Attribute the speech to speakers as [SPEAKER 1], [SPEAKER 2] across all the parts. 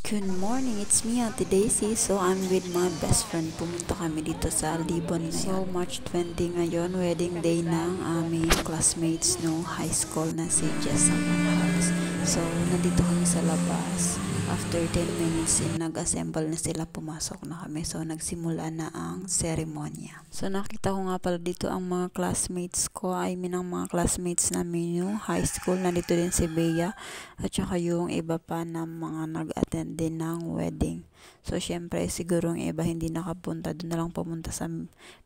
[SPEAKER 1] Good morning, it's me, Ate Daisy. So, I'm with my best friend. Pumunta kami dito sa Libon. So, March 20 ngayon, wedding day ng aming classmates no high school na si Jessa Manhalas. So, nandito kami sa labas. After 10 minutes, nag-assemble na sila, pumasok na kami. So, nagsimula na ang seremonya. So, nakita ko nga pala dito ang mga classmates ko. Ang mga classmates namin yung high school. Nandito din si Bea at saka yung iba pa na mga nag-attend din ng wedding. So, syempre, siguro yung iba hindi nakapunta. Doon na lang pumunta sa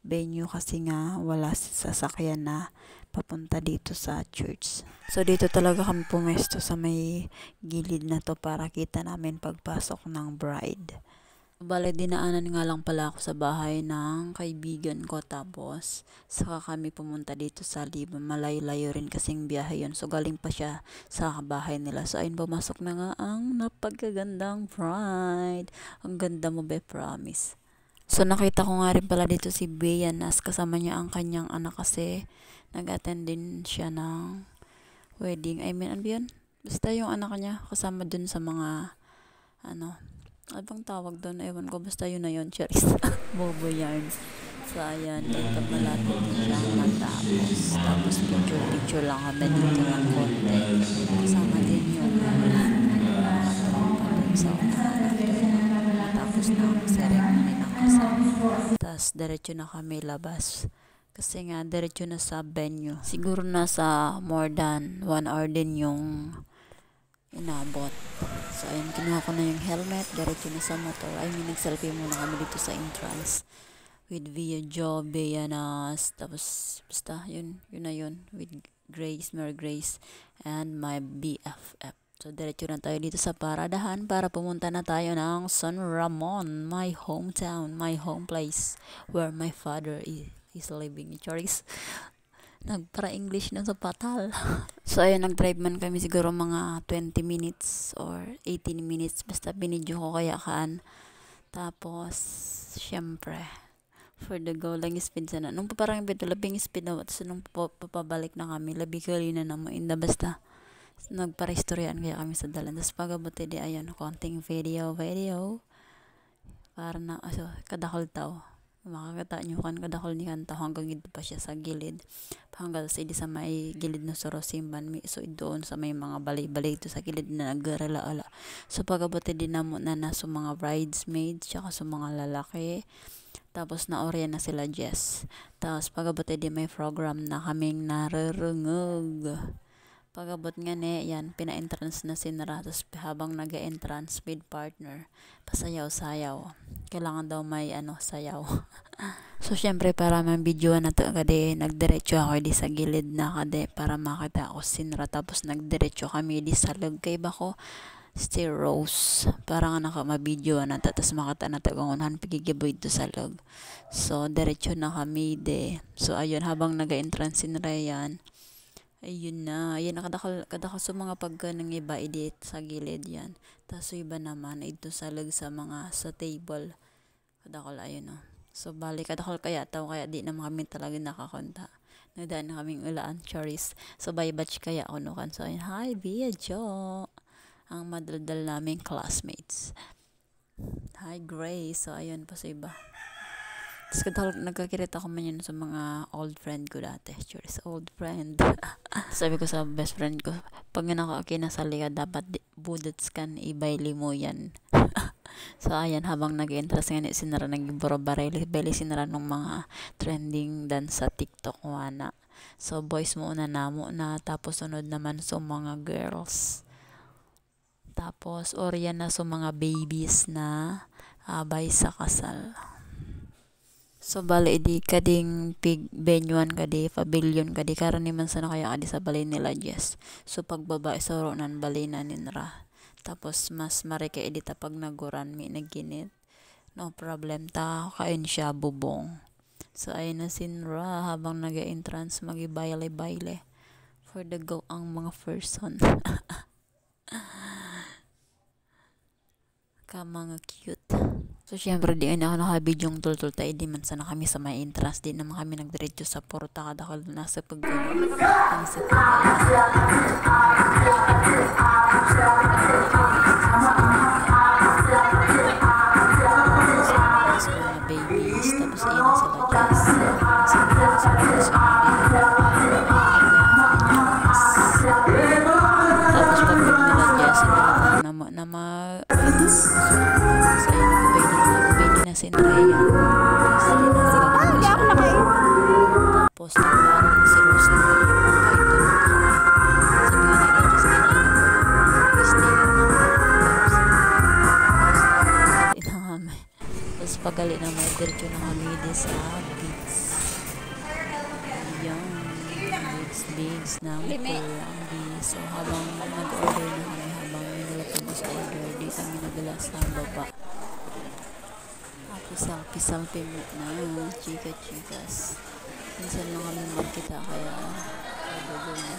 [SPEAKER 1] venue kasi nga wala sasakyan na papunta dito sa church. So, dito talaga kami pumesto sa may gilid na to para kita namin pagpasok ng bride. Bale, dinaanan nga lang pala ako sa bahay ng kaibigan ko, tapos saka kami pumunta dito sa Libon. Malayo-layo rin kasing biyahe yun. So, galing pa siya sa bahay nila. So, ayun, pumasok na nga ang napagagandang bride. Ang ganda mo, be, promise. So, nakita ko nga rin pala dito si Bea, nas kasama niya ang kanyang anak kasi nag-attend din siya ng wedding. I mean, ano yun? Basta yung anak niya kasama dun sa mga, ano bang tawag doon? Ewan ko, basta yun na yun, Charis. Bobo yarns. So, ayan, ito malapit din siya matapos. Tapos, picture lang kami dito ng konti. Kasama din yung sa tapos na ang ceremony ng kasal. Tapos, diretso na kami labas. Kasi nga, diretso na sa venue. Siguro nasa more than 1 hour din yung inabot. So, ayun, kinuha ko na yung helmet, diretso na sa motor. I mean, nag-selfie muna kami dito sa entrance with Via Jo, Bea Nas, tapos, basta, yun na yun, with Grace, Mary Grace, and my BFF. So, diretso na tayo dito sa paradahan para pumunta na tayo ng San Ramon, my hometown, my home place, where my father is living. Choris, nagpara-English na sa patal. So, ayun, nag-drive man kami siguro mga 20 minutes or 18 minutes. Basta binidyo ko kaya kaan. Tapos, syempre, for the go, lang speed sana. Nung parang beto, labing speed na. Tapos, nung papabalik na kami, labi kali na naman. Inda, basta, nagpara-istoryaan kaya kami sa dalan. Tapos, pagabuti di, ayun, konting video. Para na, kadakol tao. Makakata nyo kan kadakol ni kanta hanggang ito pa siya sa gilid hanggang sa sa may gilid na sorosimban so doon sa may mga balay-balay ito sa gilid na naggarala-ala. So pagabuti din na muna na sa mga bridesmaids tsaka sa mga lalaki, tapos naorya na sila Jess. Tapos pagabuti din may program na kaming narurungog. Pagabot nga ne, yan, pina-entrance na sinara. Tapos habang nag-entrance with partner, pasayaw-sayaw. Kailangan daw may sayaw. So, syempre, para man-videoan na to kade, nagdiretso ako di sa gilid na kade para makita ako sinara. Tapos nagdiretso kami di sa log. Kay ba ko, still rose. Para nga naka-mabidyoan na to. Tapos makita na to kung pigigiboy do sa log. So, diretso na kami de. So, ayun, habang nag-entrance sinara yan, ayun na, ayan, kadakal sa mga pagka ng iba, edit sa gilid yan. Tapos iba naman, ito salag sa mga, sa table. Kadakal, ayun o. So, bali, kadakal kaya tao, kaya di naman kami talaga nakakonta. Nagdaan na kaming ulaan, Charis. So, by batch kaya kunukan. So, ayun, hi, Bea Jo. Ang madaldal naming classmates. Hi, Grace. So, ayun pa sa iba. Tapos kadahal nagkakirit ako man yun sa mga old friend ko dati. Sure, old friend. Sabi ko sa best friend ko, pag kinasali ka, dapat budets kan ibayli mo yan. So, ayan, habang nag-interest nga sinara, nag-iburo barili, sinara nung mga trending dance sa TikTok wana. So, boys muna namo na, tapos sunod naman sa mga girls. Tapos, orya na sa mga babies na abay sa kasal. So, bali, di kading venuan kadi, pavilion kadi, karan naman sana kaya kadi sa balay nila, Jess. So, pagbaba, sa ronan, balay na ninra. Tapos, mas marike edita pag naguran, may naginit. No problem, ta, kain siya, bubong. So, ayun na sinra, habang nag-entrance, magi-baile-baile. For the go, ang mga person. Ka mga cute. So, syempre, di na ako nakabidyo yung tultul tayo. Di man sana kami sa may entrance. Di naman kami nagdiretso sa porta. Kadakal na sa pag-gano. Sa nagbili na si Rhea.
[SPEAKER 2] Hindi ako nakain.
[SPEAKER 1] Tapos nagpaano ko si Rose na kahit tulog kami. Sabi nga nila, just na stay na kami. Tapos pagali na may diretso na kami di sa beach. Yung bigs na Kurambi. So habang nag-order na kami, habang nilapag sa order, di kami nagala sa baba. Selfie na chika-chikas. Minsan lang kami magkita kaya sabi na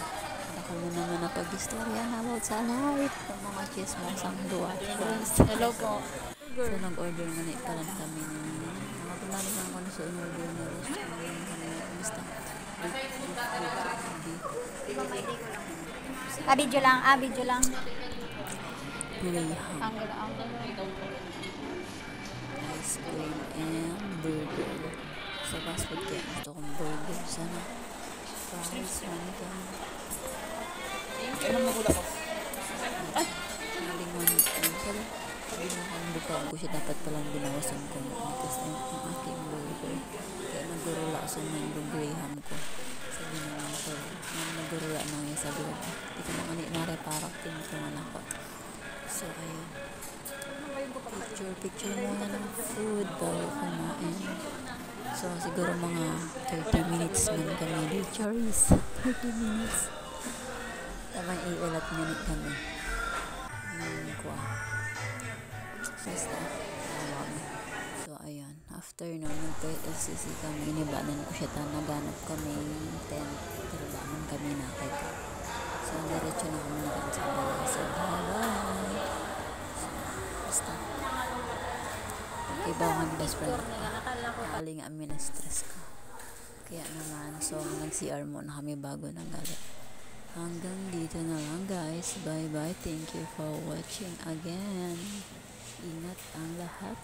[SPEAKER 1] ako mo naman napag-istorya na about sa life ng mga chismosang duwatchers.
[SPEAKER 2] Hello po.
[SPEAKER 1] So nag-order na pala kami ng mga pumalik ang kung sa in-order na roast kami basta
[SPEAKER 2] Video lang. Video lang.
[SPEAKER 1] Greyhound
[SPEAKER 2] Ang
[SPEAKER 1] ice cream and burger. Sa fast food kaya gusto kong burger. Sana fries, wonton.
[SPEAKER 2] ano magula ko?
[SPEAKER 1] Malingon sana sabi na kung bukag ko siya dapat palang binawasan ko kasi ang aking burger kaya nagurula sa mga Graham ko. Sabi na lang ko nagurula na ngayon, sabi ko di ko naman na-reparak din ko man ako. So ayun, picture muna ng food bago kumain. So siguro mga 30 minutes man kami di Charis. 30 minutes tamang iulat minute kami kuha basta so ayun, after nun nagpa-LCC kami, inibanan ko siya naganap kami tent, tirabanan kami nakita. So diretso na kami naman sa bala. So bye-bye. Basta iba ang best friend ko. Aling amin na stress ko. Kaya naman, so nag-CR muna kami bago nagalit. Hanggang dito na lang guys. Bye bye. Thank you for watching again. Ingat ang lahat.